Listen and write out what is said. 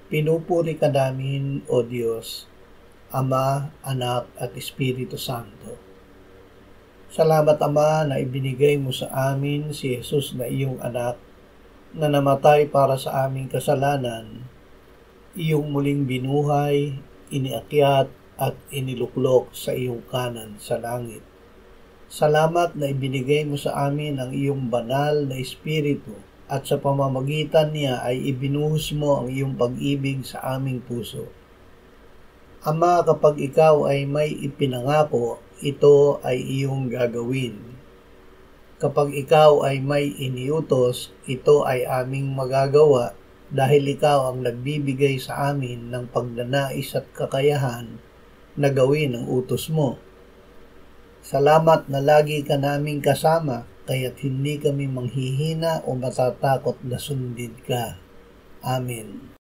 Pinupuri ka namin, O Diyos, Ama, Anak at Espiritu Santo. Salamat, Ama, na ibinigay mo sa amin si Jesus na iyong anak, na namatay para sa aming kasalanan, iyong muling binuhay, iniakyat at iniluklok sa iyong kanan sa langit. Salamat na ibinigay mo sa amin ang iyong banal na Espiritu at sa pamamagitan niya ay ibinuhos mo ang iyong pag-ibig sa aming puso. Ama, kapag ikaw ay may ipinangako, ito ay iyong gagawin. Kapag ikaw ay may iniutos, ito ay aming magagawa dahil ikaw ang nagbibigay sa amin ng pagnanais at kakayahan na gawin ang utos mo. Salamat na lagi ka naming kasama, kaya't hindi kami manghihina o matatakot na sundin ka. Amen.